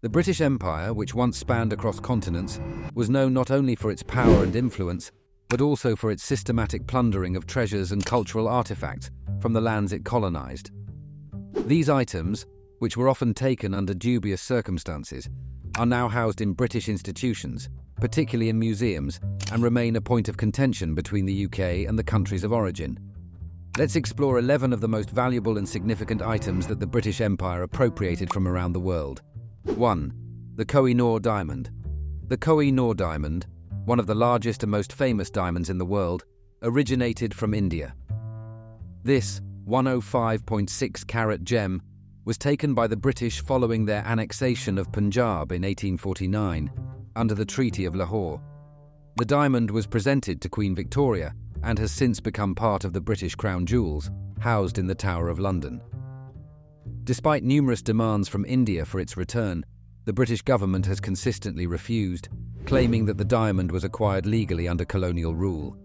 The British Empire, which once spanned across continents, was known not only for its power and influence, but also for its systematic plundering of treasures and cultural artifacts from the lands it colonized. These items, which were often taken under dubious circumstances, are now housed in British institutions, particularly in museums, and remain a point of contention between the UK and the countries of origin. Let's explore 11 of the most valuable and significant items that the British Empire appropriated from around the world. 1. The Coor Diamond. The Coor Diamond, one of the largest and most famous diamonds in the world, originated from India. This 105.6-carat gem was taken by the British following their annexation of Punjab in 1849 under the Treaty of Lahore. The diamond was presented to Queen Victoria and has since become part of the British Crown Jewels, housed in the Tower of London. Despite numerous demands from India for its return, the British government has consistently refused, claiming that the diamond was acquired legally under colonial rule.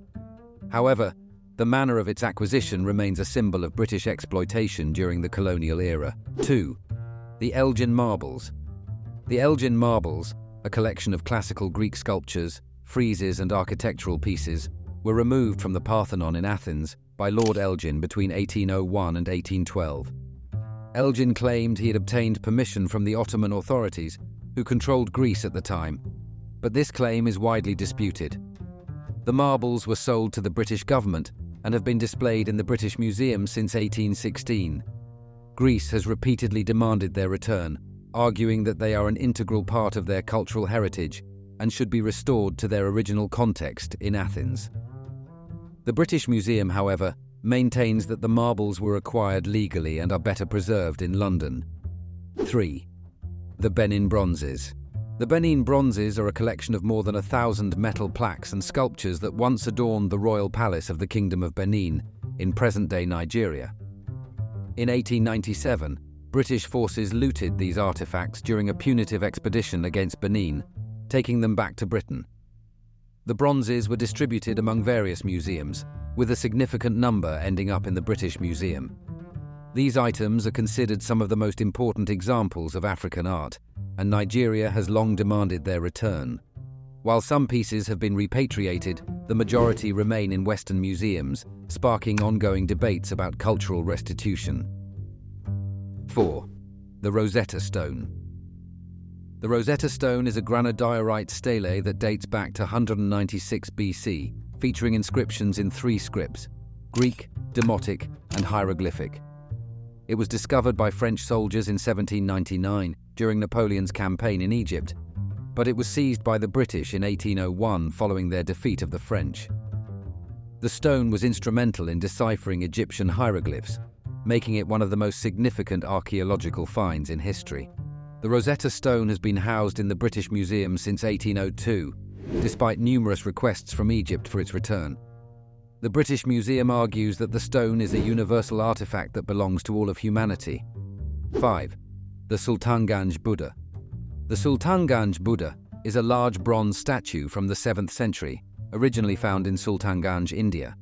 However, the manner of its acquisition remains a symbol of British exploitation during the colonial era. 2. The Elgen Marbles. The Elgin Marbles, a collection of classical Greek sculptures, friezes and architectural pieces, were removed from the Parthenon in Athens by Lord Elgin between 1801 and 1812. Elgin claimed he had obtained permission from the Ottoman authorities, who controlled Greece at the time, but this claim is widely disputed. The marbles were sold to the British government and have been displayed in the British Museum since 1816. Greece has repeatedly demanded their return, arguing that they are an integral part of their cultural heritage and should be restored to their original context in Athens. The British Museum, however, maintains that the marbles were acquired legally and are better preserved in London. 3. The Benin Bronzes. The Benin Bronzes are a collection of more than 1,000 metal plaques and sculptures that once adorned the royal palace of the Kingdom of Benin in present-day Nigeria. In 1897, British forces looted these artifacts during a punitive expedition against Benin, taking them back to Britain. The bronzes were distributed among various museums, with a significant number ending up in the British Museum. These items are considered some of the most important examples of African art, and Nigeria has long demanded their return. While some pieces have been repatriated, the majority remain in Western museums, sparking ongoing debates about cultural restitution. 4. The Rosetta Stone. The Rosetta Stone is a granodiorite stele that dates back to 196 BC, featuring inscriptions in 3 scripts: Greek, Demotic, and hieroglyphic. It was discovered by French soldiers in 1799 during Napoleon's campaign in Egypt, but it was seized by the British in 1801 following their defeat of the French. The stone was instrumental in deciphering Egyptian hieroglyphs, making it one of the most significant archaeological finds in history. The Rosetta Stone has been housed in the British Museum since 1802, despite numerous requests from Egypt for its return. The British Museum argues that the stone is a universal artifact that belongs to all of humanity. 5. The Sulang Gan Buddha. The Sulang Gan Buddha is a large bronze statue from the 7th century, originally found in Sulang Gan, India.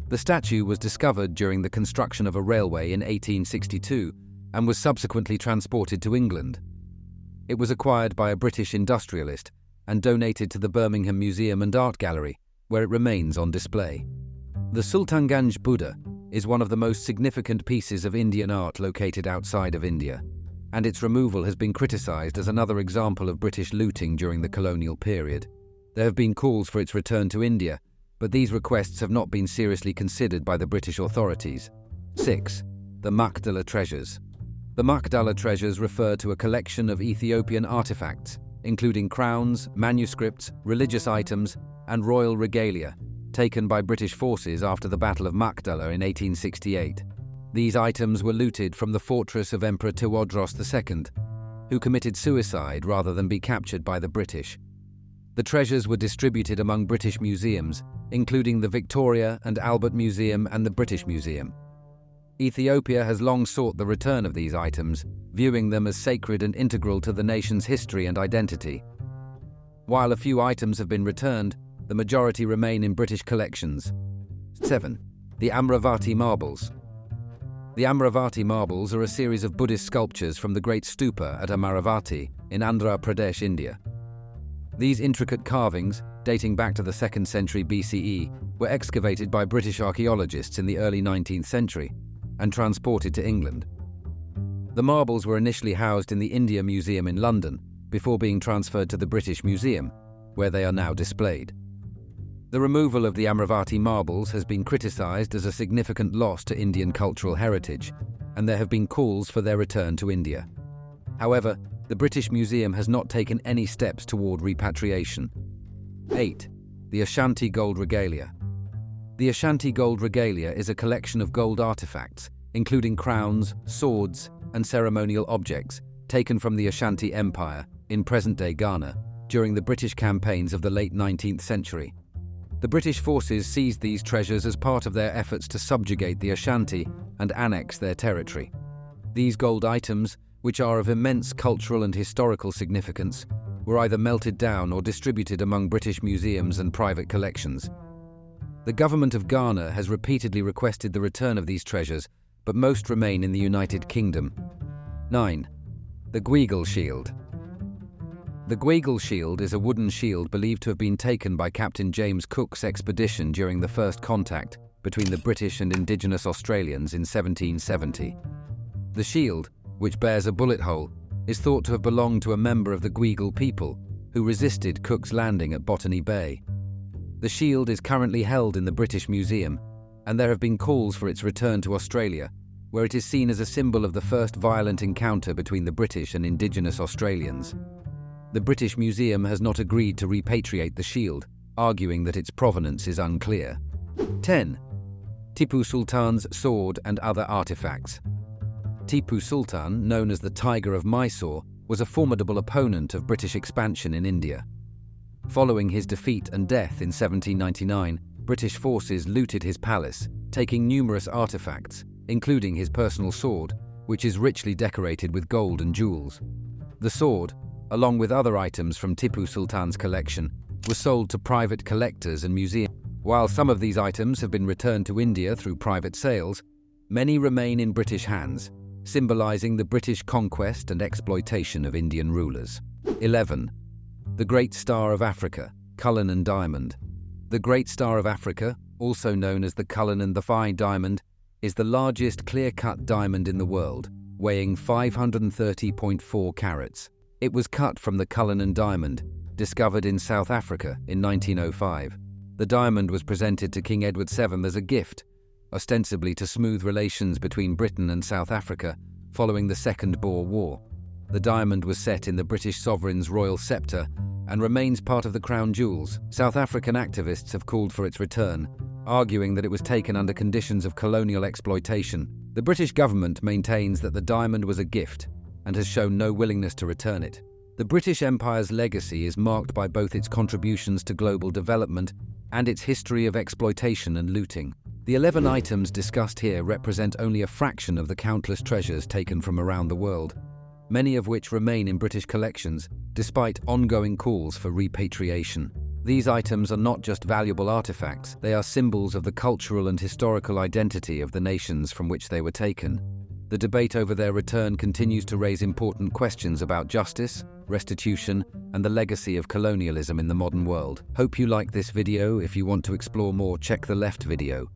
The statue was discovered during the construction of a railway in 1862 and was subsequently transported to England. It was acquired by a British industrialist and donated to the Birmingham Museum and Art Gallery, where it remains on display. The Sulang Gan Buddha is one of the most significant pieces of Indian art located outside of India, and its removal has been criticised as another example of British looting during the colonial period. There have been calls for its return to India, but these requests have not been seriously considered by the British authorities. 6. The Mdala Treasures. The Mdala Treasures refer to a collection of Ethiopian artifacts, including crowns, manuscripts, religious items, and royal regalia, taken by British forces after the Battle of Mdala in 1868. These items were looted from the fortress of Emperor Tewodros II, who committed suicide rather than be captured by the British. The treasures were distributed among British museums, including the Victoria and Albert Museum and the British Museum. Ethiopia has long sought the return of these items, viewing them as sacred and integral to the nation's history and identity. While a few items have been returned, the majority remain in British collections. 7. The Amravati Marbles. The Amravati Marbles are a series of Buddhist sculptures from the Great Stupa at Amravati, in Andhra Pradesh, India. These intricate carvings, dating back to the 2nd century BCE, were excavated by British archaeologists in the early 19th century and transported to England. The marbles were initially housed in the India Museum in London before being transferred to the British Museum, where they are now displayed. The removal of the Amravati marbles has been criticised as a significant loss to Indian cultural heritage, and there have been calls for their return to India. However, the British Museum has not taken any steps toward repatriation. 8. The Ashanti Gold Regalia. The Ashanti Gold Regalia is a collection of gold artifacts, including crowns, swords, and ceremonial objects, taken from the Ashanti Empire, in present-day Ghana, during the British campaigns of the late 19th century. The British forces seized these treasures as part of their efforts to subjugate the Ashanti and annex their territory. These gold items, which are of immense cultural and historical significance, were either melted down or distributed among British museums and private collections. The government of Ghana has repeatedly requested the return of these treasures, but most remain in the United Kingdom. 9. The Ggle Shield. The Ggle Shield is a wooden shield believed to have been taken by Captain James Cook's expedition during the first contact between the British and indigenous Australians in 1770. The shield, which bears a bullet hole, is thought to have belonged to a member of the Ggle people who resisted Cook's landing at Botany Bay. The shield is currently held in the British Museum, and there have been calls for its return to Australia, where it is seen as a symbol of the first violent encounter between the British and indigenous Australians. The British Museum has not agreed to repatriate the shield, arguing that its provenance is unclear. 10. Tipu Sultan's sword and other artifacts. Tipu Sultan, known as the Tiger of Mysore, was a formidable opponent of British expansion in India. Following his defeat and death in 1799, British forces looted his palace, taking numerous artifacts, including his personal sword, which is richly decorated with gold and jewels. The sword, along with other items from Tipu Sultan's collection, was sold to private collectors and museums. While some of these items have been returned to India through private sales, many remain in British hands, symbolizing the British conquest and exploitation of Indian rulers. 11. The Great Star of Africa, Cullinan Diamond. The Great Star of Africa, also known as the Cullinan Diamond, is the largest clear-cut diamond in the world, weighing 530.4 carats. It was cut from the Cullinan diamond, discovered in South Africa in 1905. The diamond was presented to King Edward VII as a gift, ostensibly to smooth relations between Britain and South Africa following the Second Boer War. The diamond was set in the British sovereign's royal sceptre and remains part of the crown jewels. South African activists have called for its return, arguing that it was taken under conditions of colonial exploitation. The British government maintains that the diamond was a gift and has shown no willingness to return it. The British Empire's legacy is marked by both its contributions to global development and its history of exploitation and looting. The 11 items discussed here represent only a fraction of the countless treasures taken from around the world, many of which remain in British collections, despite ongoing calls for repatriation. These items are not just valuable artifacts, they are symbols of the cultural and historical identity of the nations from which they were taken. The debate over their return continues to raise important questions about justice, restitution, and the legacy of colonialism in the modern world. Hope you like this video. If you want to explore more, check the left video.